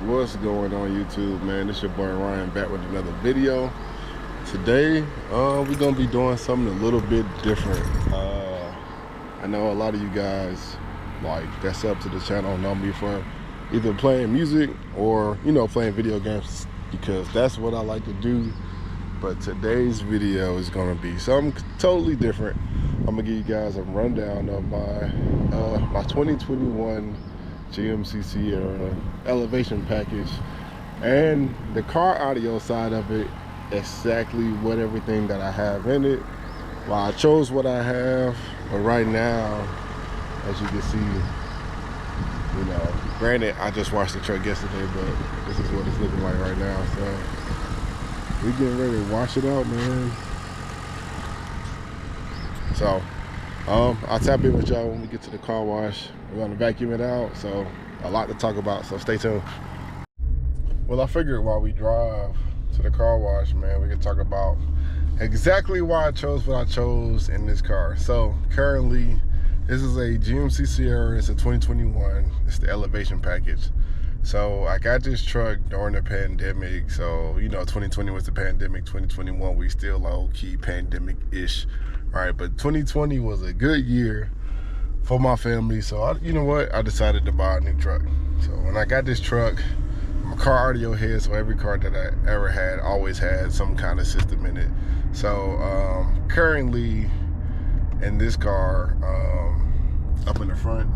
What's going on YouTube, man? It's your boy Ryan back with another video. Today we're gonna be doing something a little bit different. I know a lot of you guys that's up to the channel know me for either playing music or playing video games, because that's what I like to do. But today's video is gonna be something totally different. I'm gonna give you guys a rundown of my 2021 GMC Sierra elevation package and the car audio side of it, exactly what everything that I have in it. Well, I chose what I have, but right now, as you can see, granted I just washed the truck yesterday, but this is what it's looking like right now. So we getting ready to wash it out, man. So I'll tap in with y'all when we get to the car wash. We're gonna vacuum it out, so a lot to talk about, so stay tuned. Well, I figured while we drive to the car wash, man, we could talk about exactly why I chose what I chose in this car. So currently, this is a GMC Sierra. It's a 2021. It's the elevation package. So I got this truck during the pandemic. So 2020 was the pandemic. 2021 we still low-key pandemic-ish, right? But 2020 was a good year for my family. So I decided to buy a new truck. So when I got this truck, I'm a car audio head, so every car that I ever had always had some kind of system in it. So currently in this car, up in the front,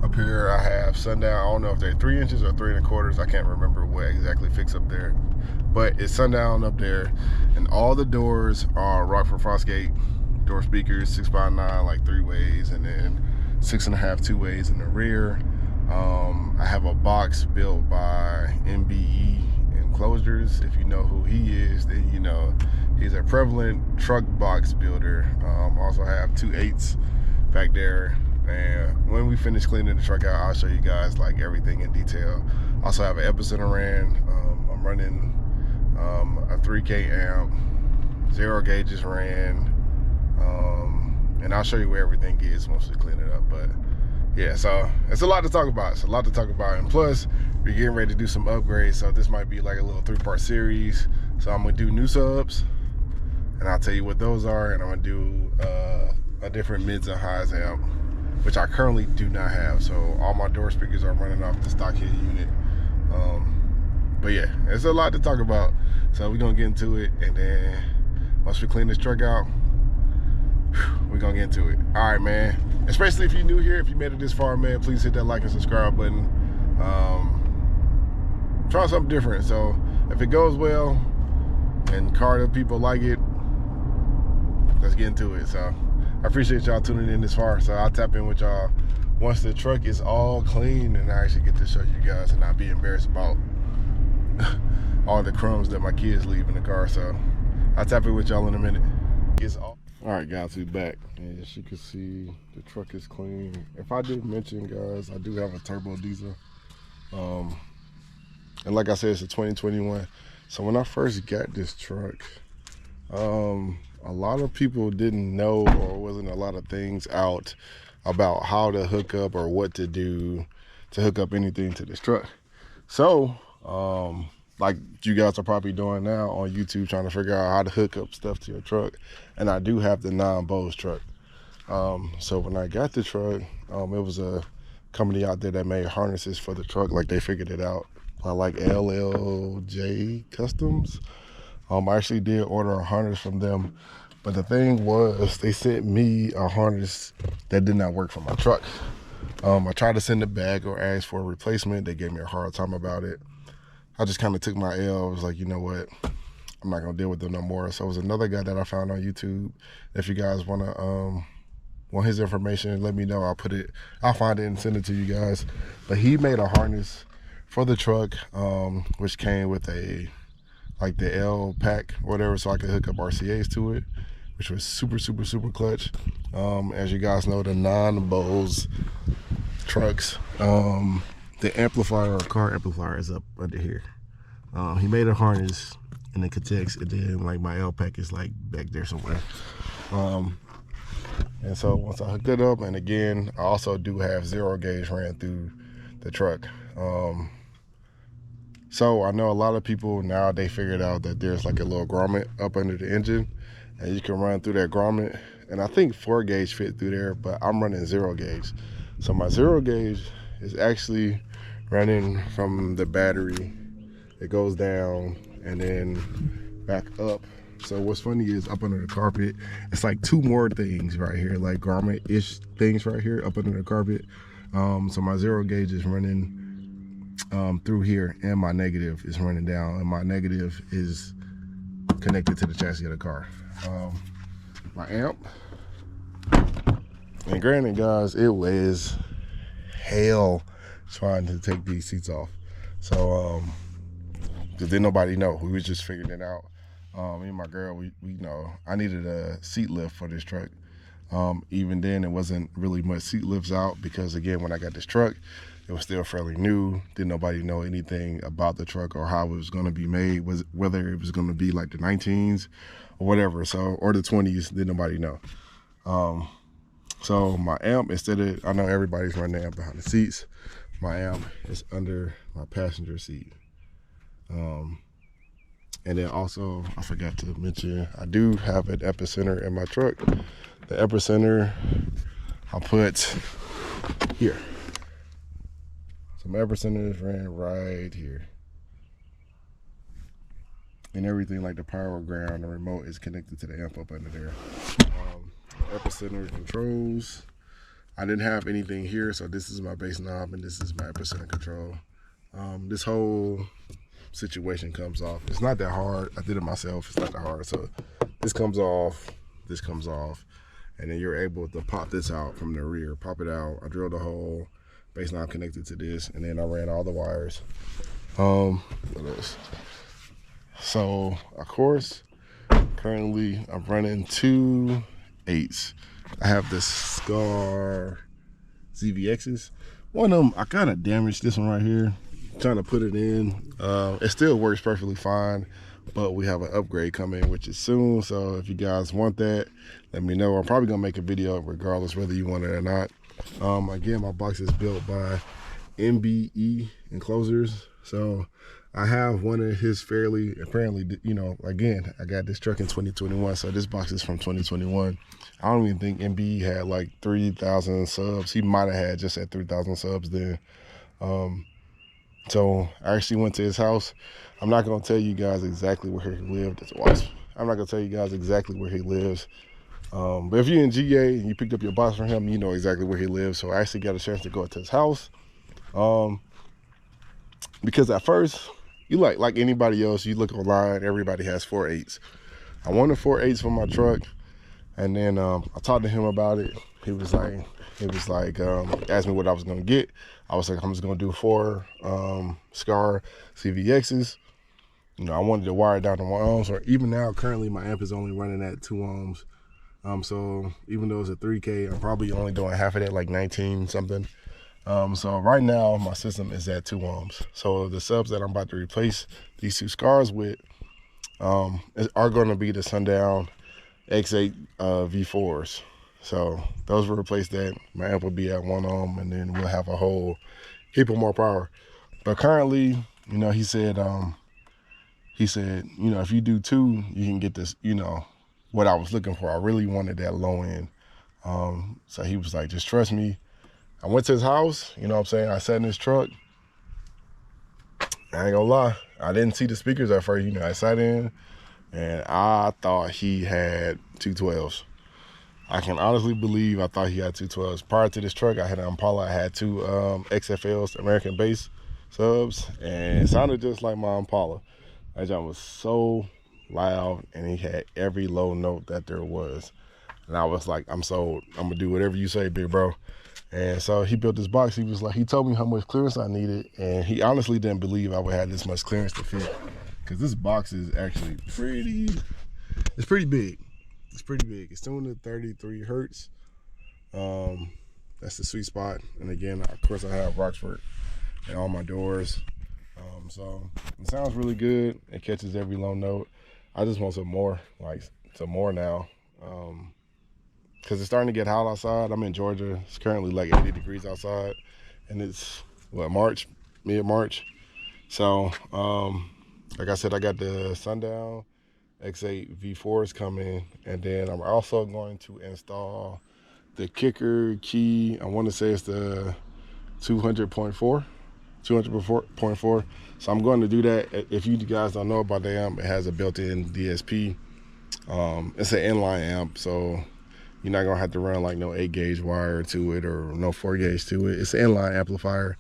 up here I have sundown. I don't know if they're 3 inches or 3 1/4. I can't remember what exactly fixed up there, but it's sundown up there, and all the doors are Rockford Fosgate door speakers, 6x9, like 3 ways, and then 6.5 2 ways in the rear. I have a box built by MBE Enclosures. If you know who he is, then he's a prevalent truck box builder. Also have 2 8s back there, and when we finish cleaning the truck out, I'll show you guys everything in detail. Also have an epicenter ran. I'm running a 3K amp, 0 gauges ran, and I'll show you where everything is once we clean it up. But yeah, so it's a lot to talk about. It's a lot to talk about, and plus we're getting ready to do some upgrades, so this might be like a little 3-part series. So I'm gonna do new subs, and I'll tell you what those are, and I'm gonna do a different mids and highs amp, which I currently do not have. So all my door speakers are running off the stock head unit. But yeah, it's a lot to talk about, so we're gonna get into it, and then once we clean this truck out, we're gonna get into it. All right, man. Especially if you're new here, if you made it this far, man, please hit that like and subscribe button. Try something different. So if it goes well and car people like it, let's get into it. So I appreciate y'all tuning in this far. So I'll tap in with y'all once the truck is all clean and I actually get to show you guys and not be embarrassed about all the crumbs that my kids leave in the car. So I'll tap in with y'all in a minute. All right, guys, we're back, and as you can see, the truck is clean. If I didn't mention, guys, I do have a turbo diesel, and like I said, it's a 2021. So when I first got this truck, a lot of people didn't know, or wasn't a lot of things out about how to hook up or what to do to hook up anything to this truck. So like you guys are probably doing now on YouTube, trying to figure out how to hook up stuff to your truck. And I do have the non-Bose truck. So when I got the truck, it was a company out there that made harnesses for the truck. Like, they figured it out. I like LLJ Customs. I actually did order a harness from them. But the thing was, they sent me a harness that did not work for my truck. I tried to send it back or ask for a replacement. They gave me a hard time about it. I just kind of took my L. I was like, you know what? I'm not gonna deal with them no more. So it was another guy that I found on YouTube. If you guys want his information, let me know. I'll find it and send it to you guys. But he made a harness for the truck, which came with the L pack, whatever, so I could hook up RCAs to it, which was super, super, super clutch. As you guys know, the non-Bose trucks, the amplifier or car amplifier is up under here. He made a harness and it connects, and then my L pack is back there somewhere. And so once I hooked it up, and again, I also do have 0 gauge ran through the truck. So I know a lot of people now, they figured out that there's like a little grommet up under the engine, and you can run through that grommet. And I think 4 gauge fit through there, but I'm running 0 gauge. So my 0 gauge is actually running from the battery. It goes down and then back up. So what's funny is up under the carpet, it's like 2 more things right here, like grommet-ish things right here up under the carpet. So my 0 gauge is running through here, and my negative is running down, and my negative is connected to the chassis of the car. My amp, and granted guys, it was hell trying to take these seats off. So because didn't nobody know, we was just figuring it out. Me and my girl, we know I needed a seat lift for this truck. Even then, it wasn't really much seat lifts out, because again, when I got this truck, it was still fairly new. Didn't nobody know anything about the truck or how it was going to be made, whether it was going to be like the 19s or whatever, so, or the 20s. Didn't nobody know. So my amp, instead of, I know everybody's running the amp behind the seats, my amp is under my passenger seat. And then also, I forgot to mention, I do have an epicenter in my truck. The epicenter I put here. So my epicenter is ran right here. And everything like the power ground, the remote is connected to the amp up under there. Epicenter controls. I didn't have anything here, so this is my bass knob and this is my epicenter control. This whole situation comes off. It's not that hard. I did it myself. It's not that hard. So this comes off, and then you're able to pop this out from the rear. Pop it out. I drilled a hole, bass knob connected to this, and then I ran all the wires. What else? So of course, currently I'm running 2 8s. I have the Scar ZVXs. One of them, I kind of damaged this one right here, trying to put it in. It still works perfectly fine, but we have an upgrade coming, which is soon. So if you guys want that, let me know. I'm probably gonna make a video regardless whether you want it or not. Again, my box is built by MBE enclosures. So I have one of his apparently, you know, again, I got this truck in 2021, so this box is from 2021. I don't even think MBE had like 3,000 subs. He might have had just at 3,000 subs then. So I actually went to his house. I'm not gonna tell you guys exactly where he lived. I'm not gonna tell you guys exactly where he lives. But if you're in GA and you picked up your box from him, you know exactly where he lives. So I actually got a chance to go to his house. Because at first, you like anybody else, you look online, everybody has 4 8s. I wanted 4 8s for my truck, and then I talked to him about it. He was like, asked me what I was gonna get. I was like, I'm just gonna do 4 Scar CVXs. You know, I wanted to wire it down to 1 ohms, or even now, currently my amp is only running at 2 ohms. So even though it's a 3K, I'm probably only doing half of that, like 19 something. So right now my system is at 2 ohms. So the subs that I'm about to replace these 2 Scars with are going to be the Sundown X8 V4s. So those will replace that. My amp will be at 1 ohm, and then we'll have a whole heap of more power. But currently, you know, he said, you know, if you do 2, you can get this, you know, what I was looking for. I really wanted that low end. So he was like, just trust me. I went to his house, you know what I'm saying? I sat in his truck. I ain't gonna lie, I didn't see the speakers at first. You know, I sat in and I thought he had 212s. I can honestly believe I thought he had 212s. Prior to this truck, I had an Impala. I had 2 XFLs, American bass subs, and it sounded just like my Impala. That joint was so loud, and he had every low note that there was. And I was like, I'm sold. I'm gonna do whatever you say, big bro. And so he built this box. He was like, he told me how much clearance I needed, and he honestly didn't believe I would have this much clearance to fit, because this box is actually it's pretty big. It's pretty big. It's tuned to 33 hertz. That's the sweet spot. And again, of course, I have Rockford in all my doors. So it sounds really good. It catches every low note. I just want some more now. Because it's starting to get hot outside. I'm in Georgia. It's currently like 80 degrees outside, and it's what, mid-March. So, like I said, I got the Sundown X8 V4s coming, and then I'm also going to install the kicker key. I want to say it's the 200.4. 200.4. So I'm going to do that. If you guys don't know about the amp, it has a built-in DSP. It's an inline amp, so you're not gonna have to run like no 8 gauge wire to it or no 4 gauge to it. It's an inline amplifier.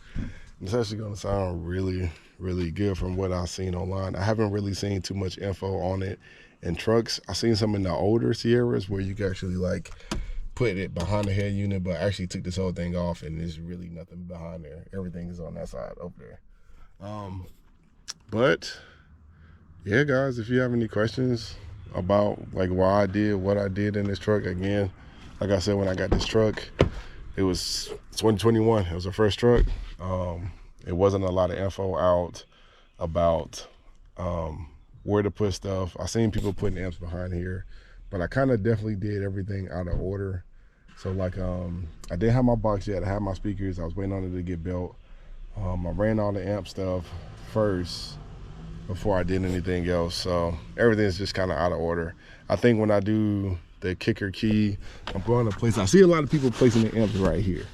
It's actually gonna sound really, really good from what I've seen online. I haven't really seen too much info on it in trucks. I've seen some in the older Sierras where you can actually like put it behind the head unit, but I actually took this whole thing off and there's really nothing behind there. Everything is on that side over there. But yeah, guys, if you have any questions about like why I did what I did in this truck, again, like I said, when I got this truck, it was 2021. It was the first truck. It wasn't a lot of info out about where to put stuff. I seen people putting amps behind here, but I kind of definitely did everything out of order. So like I didn't have my box yet. I had my speakers. I was waiting on it to get built. I ran all the amp stuff first before I did anything else. So everything's just kind of out of order. I think when I do the kicker key, I'm going to place, I see a lot of people placing the amps right here.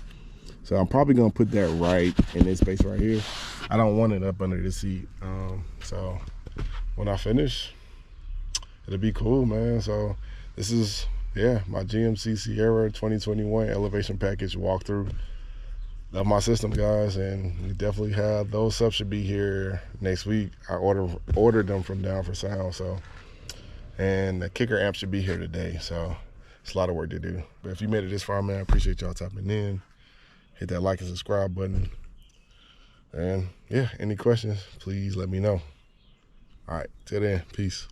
So I'm probably going to put that right in this space right here. I don't want it up under the seat. So when I finish, it'll be cool, man. So this is, yeah, my GMC Sierra 2021 elevation package walkthrough of my system, guys, and we definitely have those subs should be here next week. I ordered them from Down for Sound, so, and the kicker amp should be here today. So it's a lot of work to do. But if you made it this far, man, I appreciate y'all tapping in. Hit that like and subscribe button. And yeah, any questions, please let me know. All right, till then, peace.